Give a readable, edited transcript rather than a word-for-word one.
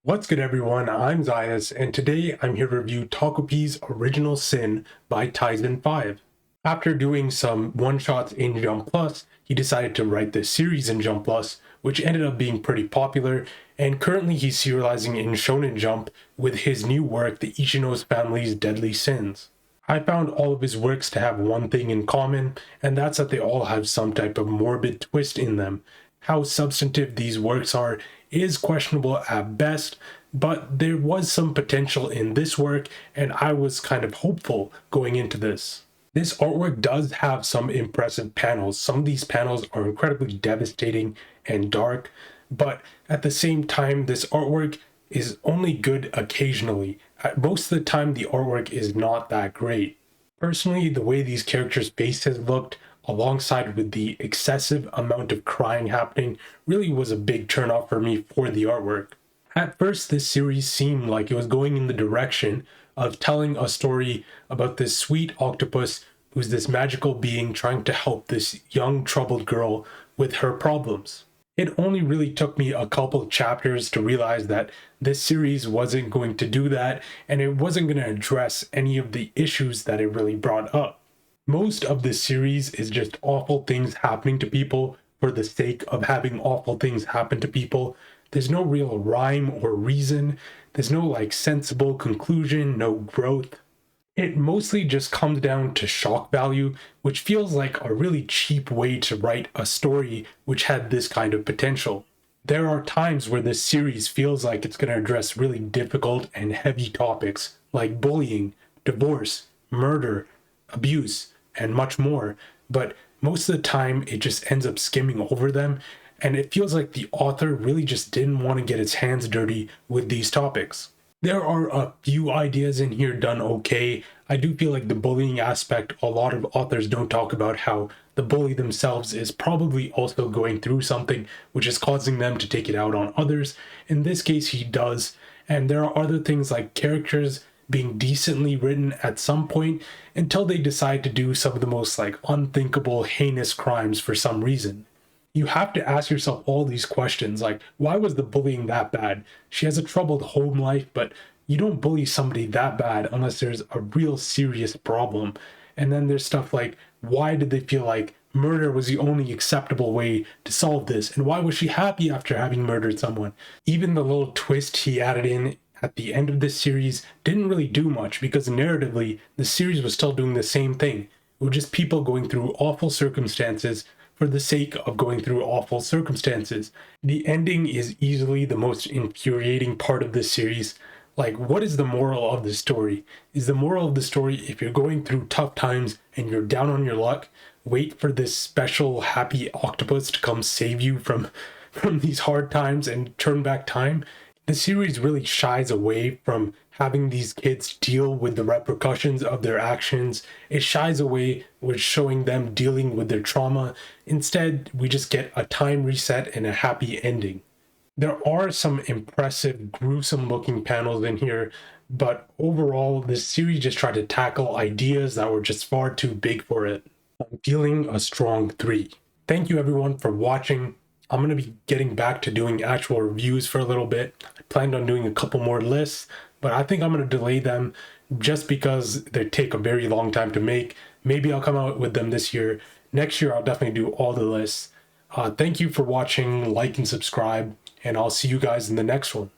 What's good everyone, I'm Zayas, and today I'm here to review Takopi's Original Sin by Taizan 5. After doing some one-shots in Jump Plus, he decided to write this series in Jump Plus, which ended up being pretty popular, and currently he's serializing in Shounen Jump with his new work, the Ichino's Family's Deadly Sins. I found all of his works to have one thing in common, and that's that they all have some type of morbid twist in them. How substantive these works are is questionable at best, but there was some potential in this work, and I was kind of hopeful going into this. This artwork does have some impressive panels. Some of these panels are incredibly devastating and dark, but at the same time, this artwork is only good occasionally. Most of the time, the artwork is not that great. Personally, the way these characters' faces looked, alongside with the excessive amount of crying happening, really was a big turnoff for me for the artwork. At first, this series seemed like it was going in the direction of telling a story about this sweet octopus who's this magical being trying to help this young troubled girl with her problems. It only really took me a couple of chapters to realize that this series wasn't going to do that, and it wasn't going to address any of the issues that it really brought up. Most of this series is just awful things happening to people for the sake of having awful things happen to people. There's no real rhyme or reason. There's no sensible conclusion, no growth. It mostly just comes down to shock value, which feels like a really cheap way to write a story which had this kind of potential. There are times where this series feels like it's going to address really difficult and heavy topics like bullying, divorce, murder, abuse, and much more, but most of the time it just ends up skimming over them, and it feels like the author really just didn't want to get its hands dirty with these topics. There are a few ideas in here done okay. I do feel like the bullying aspect, a lot of authors don't talk about how the bully themselves is probably also going through something which is causing them to take it out on others. In this case, he does. And there are other things like characters being decently written at some point until they decide to do some of the most unthinkable, heinous crimes for some reason. You have to ask yourself all these questions, like, why was the bullying that bad? She has a troubled home life, but you don't bully somebody that bad unless there's a real serious problem. And then there's stuff like, why did they feel like murder was the only acceptable way to solve this? And why was she happy after having murdered someone? Even the little twist he added in at the end of this series didn't really do much, because narratively, the series was still doing the same thing. It was just people going through awful circumstances for the sake of going through awful circumstances. The ending is easily the most infuriating part of this series. What is the moral of the story? Is the moral of the story, if you're going through tough times and you're down on your luck, wait for this special happy octopus to come save you from these hard times and turn back time? The series really shies away from having these kids deal with the repercussions of their actions. It shies away with showing them dealing with their trauma. Instead, we just get a time reset and a happy ending. There are some impressive, gruesome looking panels in here, but overall, this series just tried to tackle ideas that were just far too big for it. I'm feeling a strong 3. Thank you everyone for watching. I'm going to be getting back to doing actual reviews for a little bit. I planned on doing a couple more lists, but I think I'm going to delay them just because they take a very long time to make. Maybe I'll come out with them this year. Next year, I'll definitely do all the lists. Thank you for watching, like and subscribe, and I'll see you guys in the next one.